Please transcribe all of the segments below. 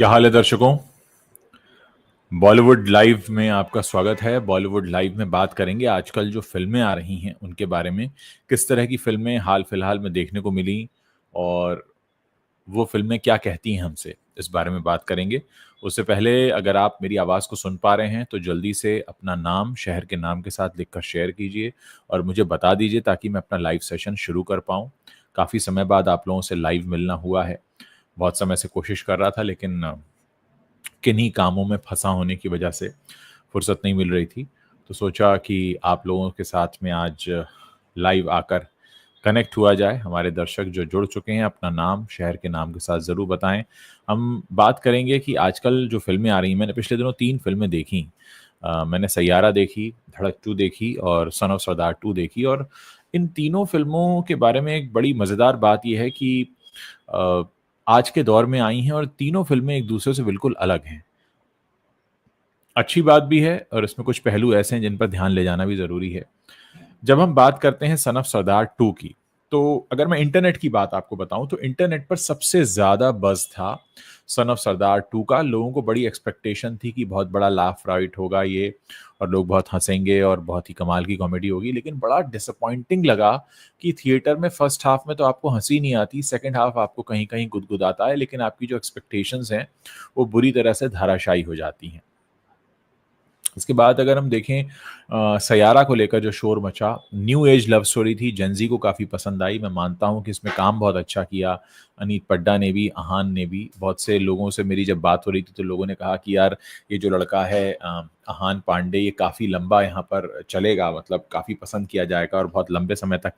क्या हाल है दर्शकों। बॉलीवुड लाइव में आपका स्वागत है। बॉलीवुड लाइव में बात करेंगे आजकल जो फिल्में आ रही हैं उनके बारे में। किस तरह की फिल्में हाल फिलहाल में देखने को मिली और वो फिल्में क्या कहती हैं हमसे, इस बारे में बात करेंगे। उससे पहले अगर आप मेरी आवाज़ को सुन पा रहे हैं तो जल्दी से अपना नाम शहर के नाम के साथ लिखकर शेयर कीजिए और मुझे बता दीजिए ताकि मैं अपना लाइव सेशन शुरू कर पाऊँ। काफ़ी समय बाद आप लोगों से लाइव मिलना हुआ है। बहुत समय से कोशिश कर रहा था लेकिन किन्हीं कामों में फंसा होने की वजह से फुर्सत नहीं मिल रही थी। तो सोचा कि आप लोगों के साथ में आज लाइव आकर कनेक्ट हुआ जाए। हमारे दर्शक जो जुड़ चुके हैं अपना नाम शहर के नाम के साथ ज़रूर बताएं। हम बात करेंगे कि आजकल जो फिल्में आ रही हैं, मैंने पिछले दिनों 3 फिल्में देखी। मैंने सैयारा देखी, धड़क 2 देखी और सन ऑफ सरदार 2 देखी। और इन तीनों फिल्मों के बारे में एक बड़ी मज़ेदार बात ये है कि अ, आज के दौर में आई हैं और तीनों फिल्में एक दूसरे से बिल्कुल अलग हैं। अच्छी बात भी है और इसमें कुछ पहलू ऐसे हैं जिन पर ध्यान ले जाना भी ज़रूरी है। जब हम बात करते हैं सन ऑफ सरदार 2 की, तो अगर मैं इंटरनेट की बात आपको बताऊँ तो इंटरनेट पर सबसे ज़्यादा बज़ था सन ऑफ सरदार 2 का। लोगों को बड़ी एक्सपेक्टेशन थी कि बहुत बड़ा लाफ राइट होगा ये और लोग बहुत हँसेंगे और बहुत ही कमाल की कॉमेडी होगी। लेकिन बड़ा डिसअपॉइंटिंग लगा कि थिएटर में फर्स्ट हाफ में तो आपको हँसी नहीं आती, सेकंड हाफ आपको कहीं-कहीं गुदगुदाता है, लेकिन आपकी जो एक्सपेक्टेशंस हैं, वो बुरी तरह से धराशायी हो जाती हैं। इसके बाद अगर हम देखें सैयारा को लेकर जो शोर मचा, न्यू एज लव स्टोरी थी, जेन ज़ी को काफ़ी पसंद आई। मैं मानता हूँ कि इसमें काम बहुत अच्छा किया, अनीत पड्डा ने भी, अहान ने भी। बहुत से लोगों से मेरी जब बात हो रही थी तो लोगों ने कहा कि यार ये जो लड़का है अहान पांडे, ये काफ़ी लंबा यहाँ पर चलेगा, मतलब काफ़ी पसंद किया जाएगा और बहुत लंबे समय तक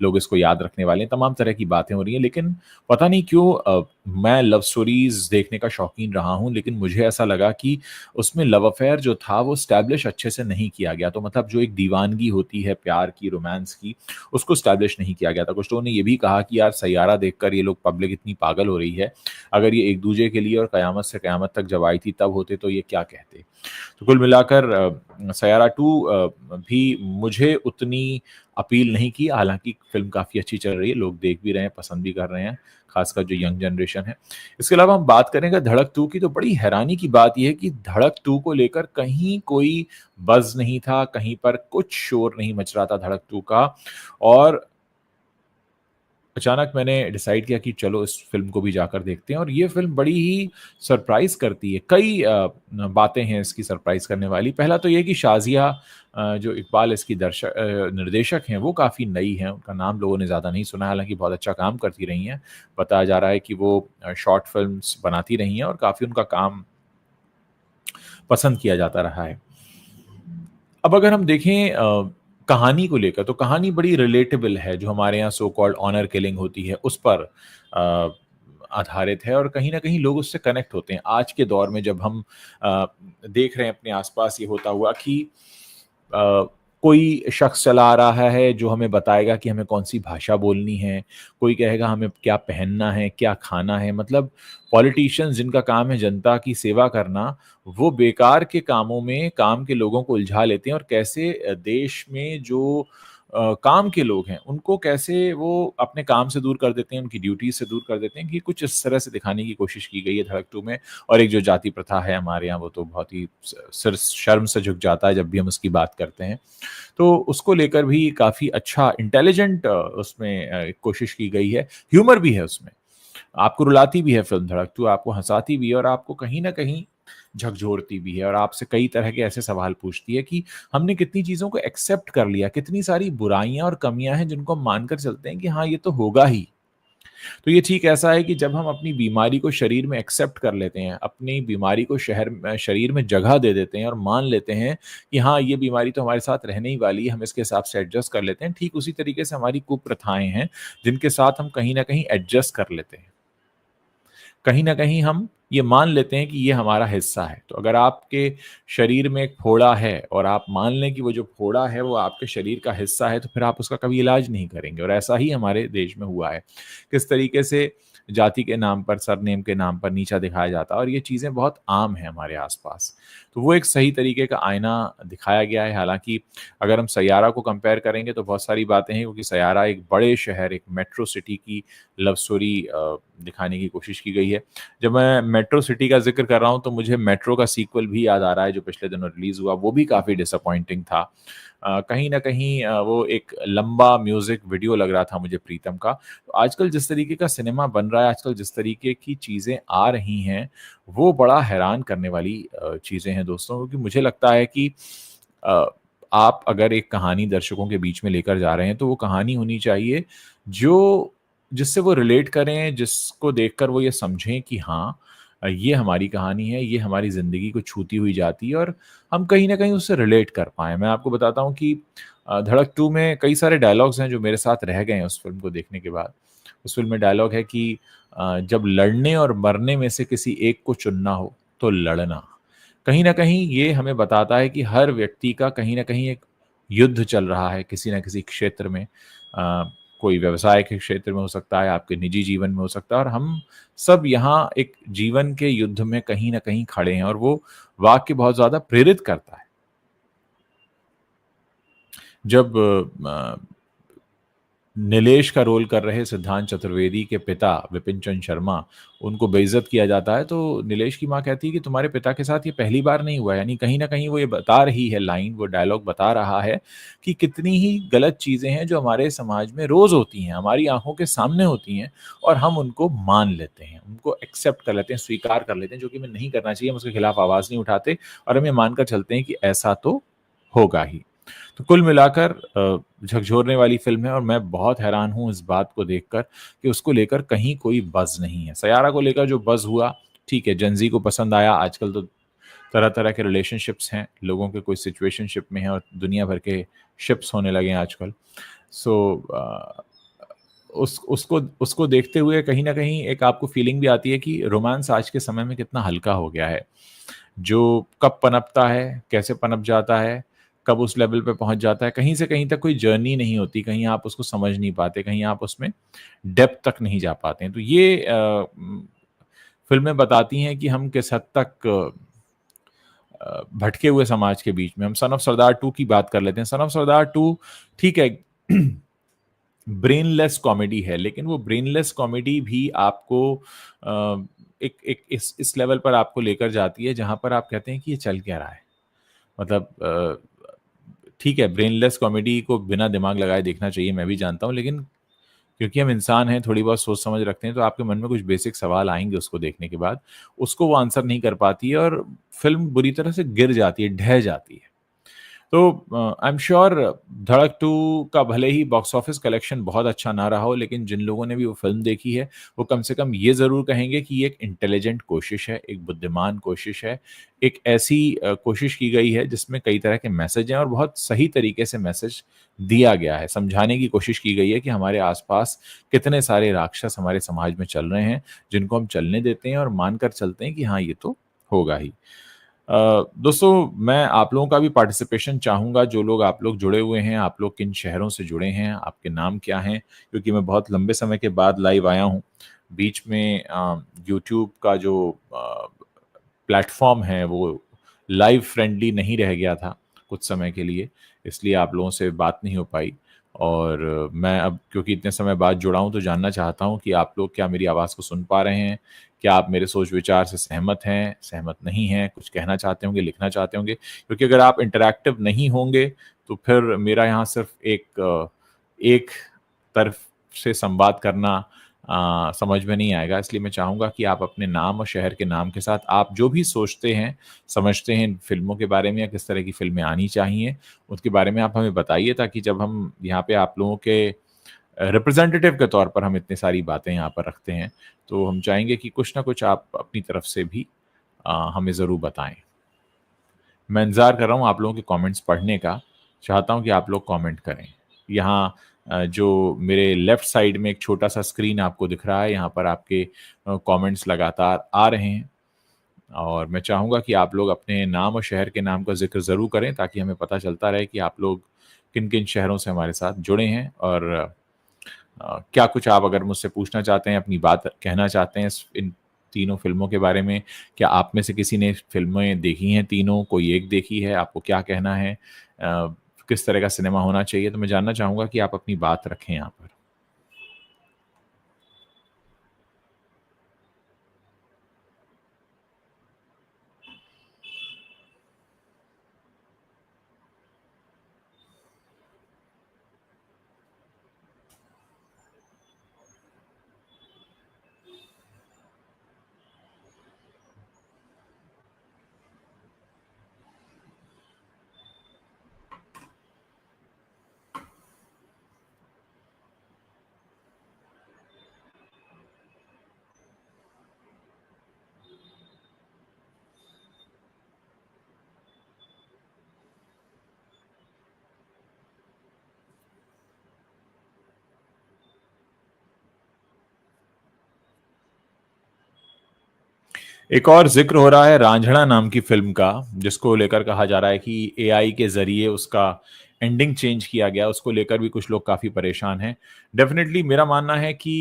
लोग इसको याद रखने वाले हैं। तमाम तरह की बातें हो रही हैं, लेकिन पता नहीं क्यों मैं लव स्टोरीज़ देखने का शौकीन रहा हूँ, लेकिन मुझे ऐसा लगा कि उसमें लव अफेयर जो था वो एस्टैब्लिश अच्छे से नहीं किया गया। तो मतलब जो एक दीवानगी होती है प्यार की, रोमांस की, उसको एस्टैब्लिश नहीं किया गया था। कुछ लोगों ने ये भी कहा कि यार सैयारा देखकर ये लोग, पब्लिक इतनी पागल हो रही है, अगर ये एक-दूसरे के लिए और कयामत से कयामत तक जब आई थी तब होते तो ये क्या कहते। तो कुल मिलाकर सैयारा 2 भी मुझे उतनी अपील नहीं की, हालाँकि फ़िल्म काफ़ी अच्छी चल रही है, लोग देख भी रहे हैं, पसंद भी कर रहे हैं, ख़ासकर जो यंग जनरेशन है। इसके अलावा हम बात करें अगर धड़क 2 की, तो बड़ी हैरानी की बात ये है कि धड़क 2 को लेकर कहीं कोई बज़ नहीं था, कहीं पर कुछ शोर नहीं मच रहा था धड़क 2 का। और अचानक मैंने डिसाइड किया कि चलो इस फ़िल्म को भी जाकर देखते हैं और ये फ़िल्म बड़ी ही सरप्राइज़ करती है। कई बातें हैं इसकी सरप्राइज़ करने वाली। पहला तो ये है कि शाज़िया जो इकबाल इसकी निर्देशक हैं, वो काफ़ी नई हैं। उनका नाम लोगों ने ज़्यादा नहीं सुना है, हालाँकि बहुत अच्छा काम करती रही हैं। बताया जा रहा है कि वो शॉर्ट फ़िल्म्स बनाती रही हैं और काफ़ी उनका काम पसंद किया जाता रहा है। अब अगर हम देखें कहानी को लेकर, तो कहानी बड़ी रिलेटेबल है। जो हमारे यहाँ सो कॉल्ड ऑनर किलिंग होती है उस पर आधारित है और कहीं न कहीं लोग उससे कनेक्ट होते हैं। आज के दौर में जब हम अ, देख रहे हैं अपने आस-पास ये होता हुआ कि अ, कोई शख्स चला आ रहा है जो हमें बताएगा कि हमें कौन-सी भाषा बोलनी है, कोई कहेगा हमें क्या पहनना है, क्या खाना है। मतलब पॉलिटिशियंस जिनका काम है जनता की सेवा करना, वो बेकार के कामों में काम के लोगों को उलझा लेते हैं और कैसे देश में जो काम के लोग हैं, उनको कैसे वो अपने काम से दूर कर देते हैं, उनकी ड्यूटीज़ से दूर कर देते हैं, कि कुछ इस तरह से दिखाने की कोशिश की गई है धड़क 2 में। और एक जो जाति प्रथा है हमारे यहाँ, वो तो बहुत ही सिर शर्म से झुक जाता है जब भी हम उसकी बात करते हैं। तो उसको लेकर भी काफ़ी अच्छा इंटेलिजेंट उसमें कोशिश की गई है। ह्यूमर भी है उसमें। आपको रुलाती भी है फ़िल्म धड़क 2, आपको हँसाती भी है और आपको कहीं न कहीं झकझोरती भी है और आपसे कई तरह के ऐसे सवाल पूछती है कि हमने कितनी चीज़ों को एक्सेप्ट कर लिया, कितनी सारी बुराइयाँ और कमियाँ हैं जिनको हम मानकर चलते हैं कि हाँ, ये तो होगा ही। तो ये ठीक ऐसा है कि जब हम अपनी बीमारी को शरीर में एक्सेप्ट कर लेते हैं, अपनी बीमारी को शरीर में जगह दे देते हैं और मान लेते हैं कि हाँ, ये बीमारी तो हमारे साथ रहने ही वाली है, हम इसके हिसाब से एडजस्ट कर लेते हैं। ठीक उसी तरीके से हमारी कुप्रथाएँ हैं, जिनके साथ हम कहीं न कहीं एडजस्ट कर लेते हैं। कहीं न कहीं हम ये मान लेते हैं कि ये हमारा हिस्सा है। तो अगर आपके शरीर में एक फोड़ा है और आप मान लें कि वो जो फोड़ा है वो आपके शरीर का हिस्सा है, तो फिर आप उसका कभी इलाज नहीं करेंगे और ऐसा ही हमारे देश में हुआ है। किस तरीके से जाति के नाम पर, सरनेम के नाम पर नीचा दिखाया जाता है और ये चीज़ें बहुत आम हैं हमारे आस-पास। तो वो एक सही तरीके का आईना दिखाया गया है। हालाँकि अगर हम सैयारा को कंपेयर करेंगे तो बहुत सारी बातें हैं, क्योंकि सैयारा एक बड़े शहर, एक मेट्रो सिटी की लव स्टोरी दिखाने की कोशिश की गई है। जब मैं मेट्रो सिटी का ज़िक्र कर रहा हूँ तो मुझे मेट्रो का सीक्वल भी याद आ रहा है जो पिछले दिनों रिलीज़ हुआ, वो भी काफ़ी डिसअपॉइंटिंग था। कहीं न कहीं वो एक लंबा म्यूज़िक वीडियो लग रहा था मुझे प्रीतम का। तो आजकल जिस तरीके का सिनेमा बन रहा है, आजकल जिस तरीके की चीज़ें आ रही हैं, वो बड़ा हैरान करने वाली चीज़ें हैं दोस्तों, क्योंकि मुझे लगता है कि अ, आप अगर एक कहानी दर्शकों के बीच में लेकर जा रहे हैं, तो वो कहानी होनी चाहिए जो जिससे वो रिलेट करें, जिसको देखकर वो ये समझें कि हाँ ये हमारी कहानी है, ये हमारी ज़िंदगी को छूती हुई जाती है और हम कहीं न कहीं उससे रिलेट कर पाएँ। मैं आपको बताता हूँ कि धड़क 2 में कई सारे डायलॉग्स हैं जो मेरे साथ रह गए हैं उस फ़िल्म को देखने के बाद। उस फ़िल्म में डायलॉग है कि जब लड़ने और मरने में से किसी एक को चुनना हो, तो लड़ना। कहीं न कहीं ये हमें बताता है कि हर व्यक्ति का कहीं न कहीं एक युद्ध चल रहा है किसी न किसी क्षेत्र में। कोई व्यवसाय के क्षेत्र में हो सकता है, आपके निजी जीवन में हो सकता है और हम सब यहाँ एक जीवन के युद्ध में कहीं न कहीं खड़े हैं और वो वाक्य बहुत ज़्यादा प्रेरित करता है। जब नीलेश का रोल कर रहे सिद्धांत चतुर्वेदी के पिता विपिन चंद्र शर्मा, उनको बेइज़्ज़त किया जाता है, तो नीलेश की माँ कहती है कि तुम्हारे पिता के साथ ये पहली बार नहीं हुआ है। यानी कहीं न कहीं वो ये बता रही है लाइन, वो डायलॉग बता रहा है कि कितनी ही गलत चीज़ें हैं जो हमारे समाज में रोज़ होती हैं, हमारी आँखों के सामने होती हैं और हम उनको मान लेते हैं, उनको एक्सेप्ट कर लेते हैं, स्वीकार कर लेते हैं, जो कि हमें नहीं करना चाहिए। हम उसके खिलाफ आवाज़ नहीं उठाते और हम ये मानकर चलते हैं कि ऐसा तो होगा ही। तो कुल मिलाकर झकझोरने वाली फ़िल्म है और मैं बहुत हैरान हूँ इस बात को देखकर कि उसको लेकर कहीं कोई बज़ नहीं है। सैयारा को लेकर जो बज़ हुआ, ठीक है, जेन ज़ी को पसंद आया। आजकल तो तरह-तरह के रिलेशनशिप्स हैं, लोगों के कोई सिचुएशनशिप में हैं और दुनिया भर के शिप्स होने लगे हैं आजकल। सो उसको उसको देखते हुए कहीं न कहीं एक आपको फ़ीलिंग भी आती है कि रोमांस आज के समय में कितना हल्का हो गया है। जो कब पनपता है, कैसे पनप जाता है, कब उस लेवल पे पहुँच जाता है, कहीं से कहीं तक कोई जर्नी नहीं होती, कहीं आप उसको समझ नहीं पाते, कहीं आप उसमें डेप्थ तक नहीं जा पाते हैं। तो ये फ़िल्में बताती हैं कि हम किस हद तक भटके हुए समाज के बीच में। हम सन ऑफ सरदार 2 की बात कर लेते हैं। सन ऑफ सरदार 2 ठीक है ब्रेनलेस कॉमेडी है, लेकिन वो ब्रेनलेस कॉमेडी भी आपको एक एक इस लेवल पर आपको लेकर जाती है, जहाँ पर आप कहते हैं कि ये चल क्या रहा है? मतलब ठीक है, ब्रेनलेस कॉमेडी को बिना दिमाग लगाए देखना चाहिए, मैं भी जानता हूँ, लेकिन क्योंकि हम इंसान हैं, थोड़ी बहुत सोच-समझ रखते हैं, तो आपके मन में कुछ बेसिक सवाल आएँगे उसको देखने के बाद। उसको वो आंसर नहीं कर पाती है और फ़िल्म बुरी तरह से गिर जाती है, ढह जाती है। तो आई एम श्योर धड़क 2 का भले ही बॉक्स ऑफिस कलेक्शन बहुत अच्छा ना रहा हो, लेकिन जिन लोगों ने भी वो फ़िल्म देखी है, वो कम से कम ये ज़रूर कहेंगे कि ये एक इंटेलिजेंट कोशिश है, एक बुद्धिमान कोशिश है। एक ऐसी कोशिश की गई है जिसमें कई तरह के मैसेज हैं और बहुत सही तरीके से मैसेज दिया गया है। समझाने की कोशिश की गई है कि हमारे आस-पास कितने सारे राक्षस हमारे समाज में चल रहे हैं, जिनको हम चलने देते हैं और मानकर चलते हैं कि हाँ, ये तो होगा ही। दोस्तों मैं आप लोगों का भी पार्टिसिपेशन चाहूँगा, जो लोग आप लोग जुड़े हुए हैं, आप लोग किन शहरों से जुड़े हैं, आपके नाम क्या हैं? क्योंकि मैं बहुत लंबे समय के बाद लाइव आया हूँ। बीच में यूट्यूब का जो प्लेटफ़ॉर्म है वो लाइव फ्रेंडली नहीं रह गया था कुछ समय के लिए, इसलिए आप लोगों से बात नहीं हो पाई और मैं अब क्योंकि इतने समय बाद जुड़ा हूँ तो जानना चाहता हूँ कि आप लोग क्या मेरी आवाज़ को सुन पा रहे हैं? क्या आप मेरे सोच-विचार से सहमत हैं, सहमत नहीं हैं, कुछ कहना चाहते होंगे, लिखना चाहते होंगे? क्योंकि अगर आप इंटरैक्टिव नहीं होंगे, तो फिर मेरा यहाँ सिर्फ़ एक तरफ से संवाद करना समझ में नहीं आएगा। इसलिए मैं चाहूँगा कि आप अपने नाम और शहर के नाम के साथ आप जो भी सोचते हैं, समझते हैं इन फ़िल्मों के बारे में या किस तरह की फ़िल्में आनी चाहिए, उसके बारे में आप हमें बताइए ताकि जब हम यहाँ पे आप लोगों के रिप्रेजेंटेटिव के तौर पर हम इतनी सारी बातें यहाँ पर रखते हैं, तो हम चाहेंगे कि कुछ न कुछ आप अपनी तरफ से भी हमें ज़रूर बताएँ। मैं इंतज़ार कर रहा हूँ आप लोगों के कमेंट्स पढ़ने का, चाहता हूँ कि आप लोग कमेंट करें। यहाँ जो मेरे लेफ्ट साइड में एक छोटा-सा स्क्रीन आपको दिख रहा है, यहाँ पर आपके कमेंट्स लगातार आ रहे हैं और मैं चाहूँगा कि आप लोग अपने नाम और शहर के नाम का ज़िक्र ज़रूर करें ताकि हमें पता चलता रहे कि आप लोग किन-किन शहरों से हमारे साथ जुड़े हैं और क्या कुछ आप अगर मुझसे पूछना चाहते हैं, अपनी बात कहना चाहते हैं इस इन तीनों फ़िल्मों के बारे में। क्या आप में से किसी ने फ़िल्में देखी हैं तीनों? कोई एक देखी है? आपको क्या कहना है? किस तरह का सिनेमा होना चाहिए? तो मैं जानना चाहूँगा कि आप अपनी बात रखें यहाँ पर। एक और ज़िक्र हो रहा है रांझणा नाम की फ़िल्म का, जिसको लेकर कहा जा रहा है कि एआई के ज़रिए उसका एंडिंग चेंज किया गया, उसको लेकर भी कुछ लोग काफ़ी परेशान हैं। डेफ़िनिटली मेरा मानना है कि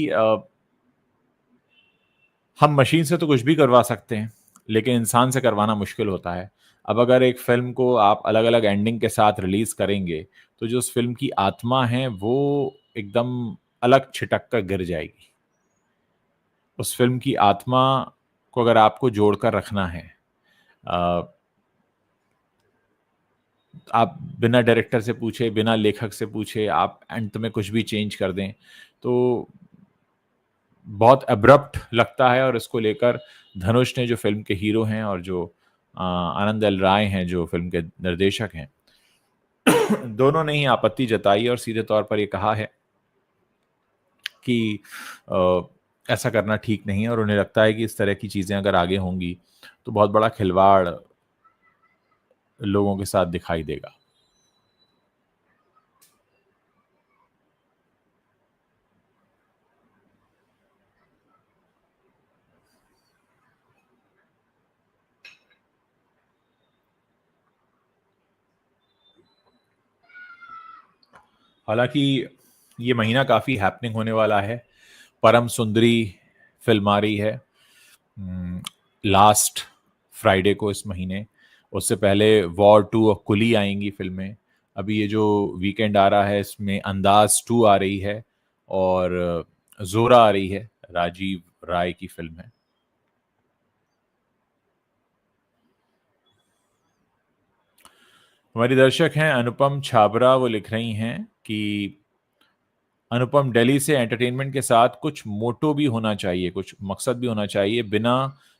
हम मशीन से तो कुछ भी करवा सकते हैं, लेकिन इंसान से करवाना मुश्किल होता है। अब अगर एक फ़िल्म को आप अलग-अलग एंडिंग के साथ रिलीज़ करेंगे, तो जो उस फ़िल्म की आत्मा है, वो एकदम अलग छिटक कर गिर जाएगी। उस फ़िल्म की आत्मा को अगर आपको जोड़कर रखना है अ, आप बिना डायरेक्टर से पूछे, बिना लेखक से पूछे, आप अंत में कुछ भी चेंज कर दें, तो बहुत अब्रप्ट लगता है और इसको लेकर धनुष ने जो फ़िल्म के हीरो हैं और जो आनंद एल राय हैं जो फ़िल्म के निर्देशक हैं, दोनों ने ही आपत्ति जताई और सीधे तौर पर ये कहा है कि अ, ऐसा करना ठीक नहीं है और उन्हें लगता है कि इस तरह की चीज़ें अगर आगे होंगी, तो बहुत बड़ा खिलवाड़ लोगों के साथ दिखाई देगा। हालाँकि ये महीना काफ़ी हैपनिंग होने वाला है। परम सुंदरी फ़िल्म आ रही है लास्ट फ्राइडे को इस महीने। उससे पहले वॉर 2 और कुली आएँगी फ़िल्में। अभी ये जो वीकेंड आ रहा है इसमें अंदाज़ 2 आ रही है और ज़ोरा आ रही है, राजीव राय की फ़िल्म है। हमारी दर्शक हैं अनुपम छाबरा, वो लिख रही हैं कि अनुपम दिल्ली से एंटरटेनमेंट के साथ कुछ मोटो भी होना चाहिए, कुछ मकसद भी होना चाहिए, बिना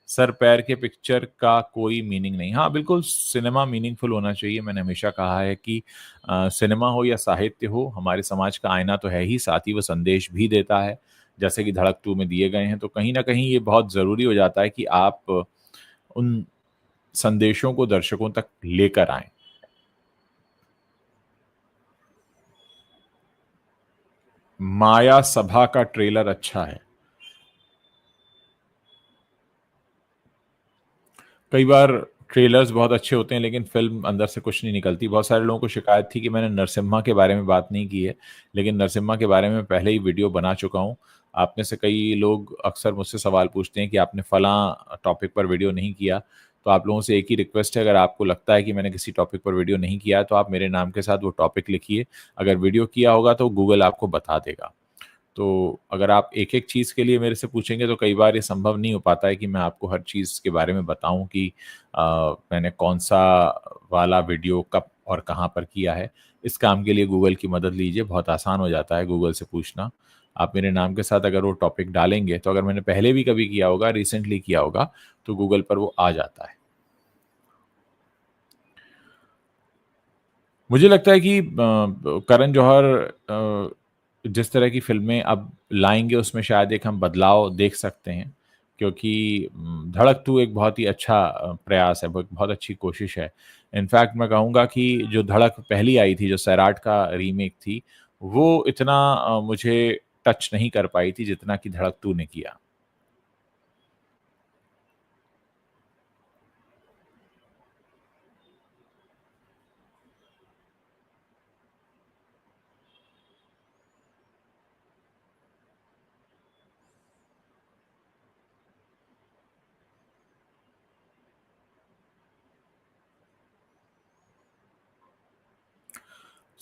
सर पैर के पिक्चर का कोई मीनिंग नहीं। हाँ, बिल्कुल सिनेमा मीनिंगफुल होना चाहिए। मैंने हमेशा कहा है कि सिनेमा हो या साहित्य हो, हमारे समाज का आईना तो है ही, साथ ही वो संदेश भी देता है, जैसे कि धड़क 2 में दिए गए हैं। तो कहीं न कहीं ये बहुत ज़रूरी हो जाता है कि आप उन संदेशों को दर्शकों तक लेकर आएँ। माया सभा का ट्रेलर अच्छा है। कई बार ट्रेलर्स बहुत अच्छे होते हैं लेकिन फ़िल्म अंदर से कुछ नहीं निकलती। बहुत सारे लोगों को शिकायत थी कि मैंने नरसिम्हा के बारे में बात नहीं की है, लेकिन नरसिम्हा के बारे में पहले ही वीडियो बना चुका हूँ। आप में से कई लोग अक्सर मुझसे सवाल पूछते हैं कि आपने फलाँ टॉपिक पर वीडियो नहीं किया। तो आप लोगों से एक ही रिक्वेस्ट है, अगर आपको लगता है कि मैंने किसी टॉपिक पर वीडियो नहीं किया है, तो आप मेरे नाम के साथ वो टॉपिक लिखिए। अगर वीडियो किया होगा तो गूगल आपको बता देगा। तो अगर आप एक-एक चीज़ के लिए मेरे से पूछेंगे तो कई बार ये संभव नहीं हो पाता है कि मैं आपको हर चीज़ के बारे में बताऊँ कि अ, मैंने कौन-सा वाला वीडियो कब और कहाँ पर किया है। इस काम के लिए गूगल की मदद लीजिए, बहुत आसान हो जाता है गूगल से पूछना। आप मेरे नाम के साथ अगर वो टॉपिक डालेंगे तो अगर मैंने पहले भी कभी किया होगा, रिसेंटली किया होगा, तो गूगल पर वो आ जाता है। मुझे लगता है कि करण जौहर जिस तरह की फ़िल्में अब लाएँगे उसमें शायद एक हम बदलाव देख सकते हैं क्योंकि धड़क 2 एक बहुत ही अच्छा प्रयास है, ब बहुत अच्छी कोशिश है। इनफैक्ट मैं कहूँगा कि जो धड़क पहली आई थी, जो सैराट का रीमेक थी, वो इतना मुझे टच नहीं कर पाई थी जितना कि धड़क 2 ने किया।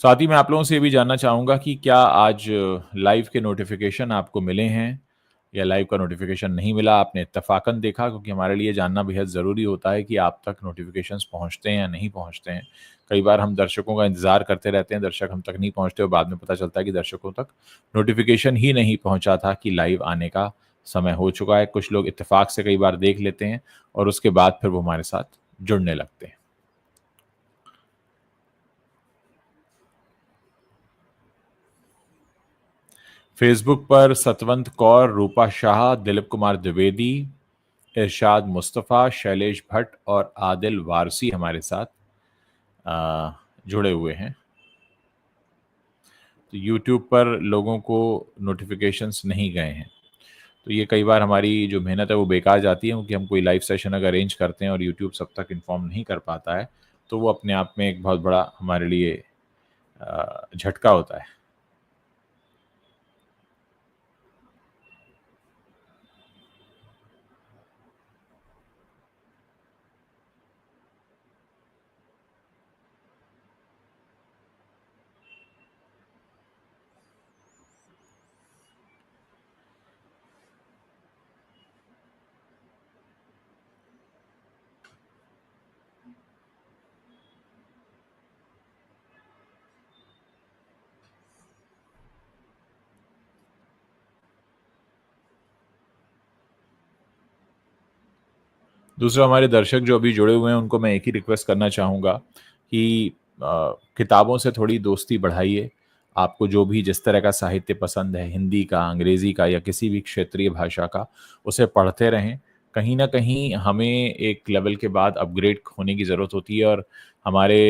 साथ ही मैं आप लोगों से ये भी जानना चाहूँगा कि क्या आज लाइव के नोटिफ़िकेशन आपको मिले हैं या लाइव का नोटिफ़िकेशन नहीं मिला, आपने इत्तफ़ाक़न देखा? क्योंकि हमारे लिए जानना बेहद ज़रूरी होता है कि आप तक नोटिफ़िकेशंस पहुँचते हैं या नहीं पहुँचते हैं। कई बार हम दर्शकों का इंतज़ार करते रहते हैं, दर्शक हम तक नहीं पहुँचते और बाद में पता चलता है कि दर्शकों तक नोटिफ़िकेशन ही नहीं पहुँचा था कि लाइव आने का समय हो चुका है। कुछ लोग इत्तेफ़ाक से कई बार देख लेते हैं और उसके बाद फिर वो हमारे साथ जुड़ने लगते हैं। फेसबुक पर सतवंत कौर, रूपा शाह, दिलीप कुमार द्विवेदी, इरशाद मुस्तफ़ा, शैलेश भट्ट और आदिल वारसी हमारे साथ जुड़े हुए हैं। तो यूट्यूब पर लोगों को नोटिफ़िकेशंस नहीं गए हैं। तो ये कई बार हमारी जो मेहनत है वो बेकार जाती है, क्योंकि हम कोई लाइव सेशन अगर अरेंज करते हैं और यूट्यूब सब तक इन्फॉर्म नहीं कर पाता है, तो वो अपने आप में एक बहुत बड़ा हमारे लिए झटका होता है। दूसरा, हमारे दर्शक जो अभी जुड़े हुए हैं उनको मैं एक ही रिक्वेस्ट करना चाहूँगा कि किताबों से थोड़ी दोस्ती बढ़ाइए। आपको जो भी जिस तरह का साहित्य पसंद है, हिंदी का, अंग्रेज़ी का या किसी भी क्षेत्रीय भाषा का, उसे पढ़ते रहें। कहीं न कहीं हमें एक लेवल के बाद अपग्रेड होने की ज़रूरत होती है और हमारे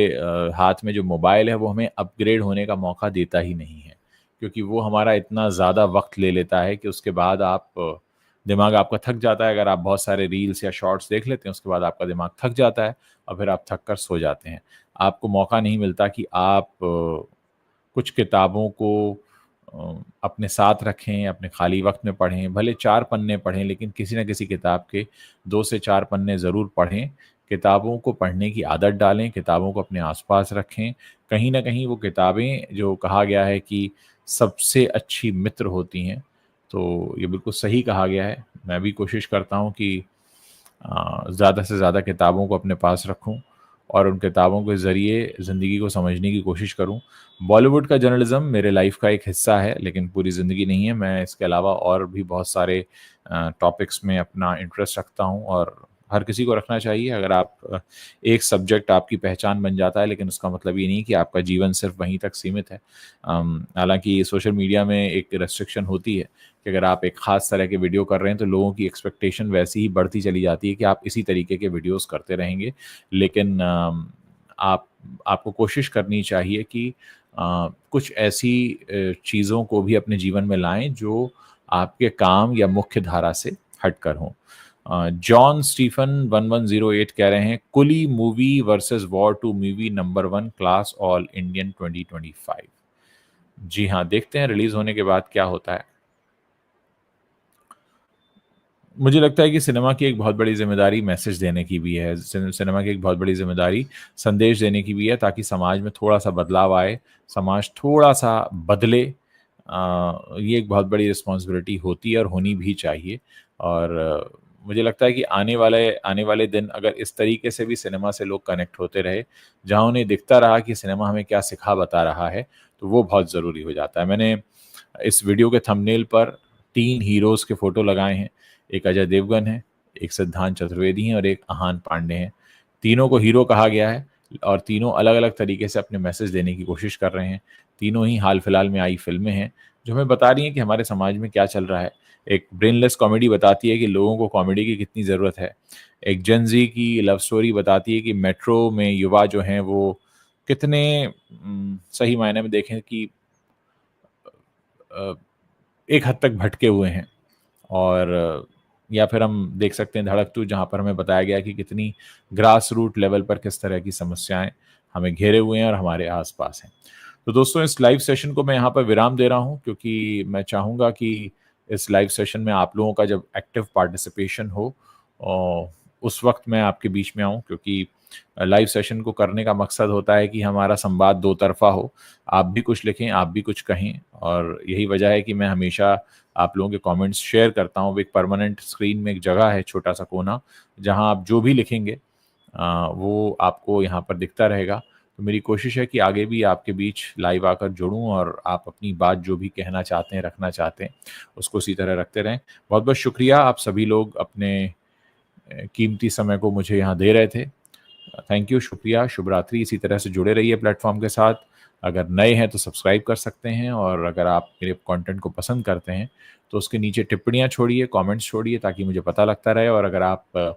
हाथ में जो मोबाइल है वो हमें अपग्रेड होने का मौका देता ही नहीं है। क्योंकि वो हमारा इतना ज़्यादा वक़्त ले लेता है कि उसके बाद दिमाग आपका थक जाता है। अगर आप बहुत सारे रील्स या शॉर्ट्स देख लेते हैं, उसके बाद आपका दिमाग थक जाता है और फिर आप थक कर सो जाते हैं। आपको मौका नहीं मिलता कि आप कुछ किताबों को अपने साथ रखें, अपने खाली वक़्त में पढ़ें। भले 4 पन्ने पढ़ें, लेकिन किसी न किसी किताब के 2 से 4 पन्ने ज़रूर पढ़ें। किताबों को पढ़ने की आदत डालें, किताबों को अपने आस-पास रखें। कहीं न कहीं वो किताबें, जो कहा गया है कि सबसे अच्छी मित्र होती हैं, तो ये बिल्कुल सही कहा गया है। मैं भी कोशिश करता हूँ कि ज़्यादा से ज़्यादा किताबों को अपने पास रखूँ और उन किताबों के ज़रिए ज़िंदगी को समझने की कोशिश करूँ। बॉलीवुड का जर्नलिज़्म मेरे लाइफ़ का एक हिस्सा है, लेकिन पूरी ज़िंदगी नहीं है। मैं इसके अलावा और भी बहुत सारे टॉपिक्स में अपना इंटरेस्ट रखता हूँ और हर किसी को रखना चाहिए। अगर एक सब्जेक्ट आपकी पहचान बन जाता है, लेकिन उसका मतलब ये नहीं कि आपका जीवन सिर्फ़ वहीं तक सीमित है। हालाँकि सोशल मीडिया में एक रिस्ट्रिक्शन होती है कि अगर आप एक ख़ास तरह के वीडियो कर रहे हैं, तो लोगों की एक्सपेक्टेशन वैसी ही बढ़ती चली जाती है कि आप इसी तरीके के वीडियोज़ करते रहेंगे। लेकिन आप आपको कोशिश करनी चाहिए कि कुछ ऐसी चीज़ों को भी अपने जीवन में लाएँ, जो आपके काम या मुख्य धारा से हटकर हों। जॉन स्टीफन 1108 कह रहे हैं, Coolie movie versus War 2 movie number 1 class all Indian 2025। जी हाँ, देखते हैं रिलीज़ होने के बाद क्या होता है। मुझे लगता है कि सिनेमा की एक बहुत बड़ी ज़िम्मेदारी मैसेज देने की भी है। सिनेमा की एक बहुत बड़ी ज़िम्मेदारी संदेश देने की भी है, ताकि समाज में थोड़ा-सा बदलाव आए, समाज थोड़ा-सा बदले। ये एक बहुत बड़ी रिस्पॉन्सिबिलिटी होती है और होनी भी चाहिए। और मुझे लगता है कि आने वाले दिन अगर इस तरीके से भी सिनेमा से लोग कनेक्ट होते रहे, जहाँ उन्हें दिखता रहा कि सिनेमा हमें क्या सिखा बता रहा है, तो वो बहुत ज़रूरी हो जाता है। मैंने इस वीडियो के थंबनेल पर 3 हीरोज़ के फ़ोटो लगाए हैं। एक अजय देवगन है, एक सिद्धांत चतुर्वेदी हैं और एक अहान पांडे हैं। तीनों को हीरो कहा गया है और तीनों अलग-अलग तरीके से अपने मैसेज देने की कोशिश कर रहे हैं। तीनों ही हाल-फिलहाल में आई फ़िल्में हैं, जो हमें बता रही हैं कि हमारे समाज में क्या चल रहा है। एक ब्रेनलेस कॉमेडी बताती है कि लोगों को कॉमेडी की कितनी ज़रूरत है। एक जेन ज़ी की लव स्टोरी बताती है कि मेट्रो में युवा जो हैं वो कितने सही मायने में देखें कि अ, एक हद तक भटके हुए हैं। और या फिर हम देख सकते हैं धड़क 2, जहाँ पर हमें बताया गया कि कितनी ग्रास रूट लेवल पर किस तरह की समस्याएँ हमें घेरे हुए हैं और हमारे आस-पास हैं। तो दोस्तों, इस लाइव सेशन को मैं यहाँ पर विराम दे रहा हूँ, क्योंकि मैं चाहूँगा कि इस लाइव सेशन में आप लोगों का जब एक्टिव पार्टिसिपेशन हो, उस वक़्त मैं आपके बीच में आऊँ, क्योंकि लाइव सेशन को करने का मकसद होता है कि हमारा संवाद दो तरफ़ा हो। आप भी कुछ लिखें, आप भी कुछ कहें और यही वजह है कि मैं हमेशा आप लोगों के कमेंट्स शेयर करता हूँ। एक परमानेंट स्क्रीन में एक जगह है, छोटा-सा कोना, जहाँ आप जो भी लिखेंगे वो आपको यहाँ पर दिखता रहेगा। तो मेरी कोशिश है कि आगे भी आपके बीच लाइव आकर जुड़ूँ और आप अपनी बात जो भी कहना चाहते हैं, रखना चाहते हैं, उसको उसी तरह रखते रहें। बहुत-बहुत शुक्रिया, आप सभी लोग अपने कीमती समय को मुझे यहाँ दे रहे थे। थैंक यू, शुक्रिया, शुभ रात्रि। इसी तरह से जुड़े रहिए प्लेटफ़ॉर्म के साथ। अगर नए हैं तो सब्सक्राइब कर सकते हैं और अगर आप मेरे कंटेंट को पसंद करते हैं, तो उसके नीचे टिप्पणियाँ छोड़िए, कमेंट्स छोड़िए ताकि मुझे पता लगता रहे और अगर आप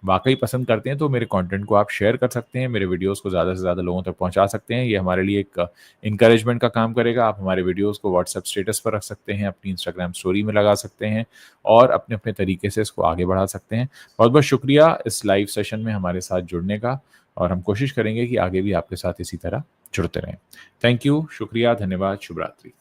वाक़ई पसंद करते हैं तो मेरे कंटेंट को आप शेयर कर सकते हैं, मेरे वीडियोज़ को ज़्यादा से ज़्यादा लोगों तक पहुँचा सकते हैं। ये हमारे लिए एक एनकरेजमेंट का काम करेगा। आप हमारे वीडियोज़ को व्हाट्सएप स्टेटस पर रख सकते हैं, अपनी इंस्टाग्राम स्टोरी में लगा सकते हैं और अपने-अपने तरीके से इसको आगे बढ़ा सकते हैं। बहुत-बहुत शुक्रिया इस लाइव सेशन में हमारे साथ जुड़ने का और हम कोशिश करेंगे कि आगे भी आपके साथ इसी तरह जुड़ते रहें। थैंक यू, शुक्रिया, धन्यवाद, शुभ रात्रि।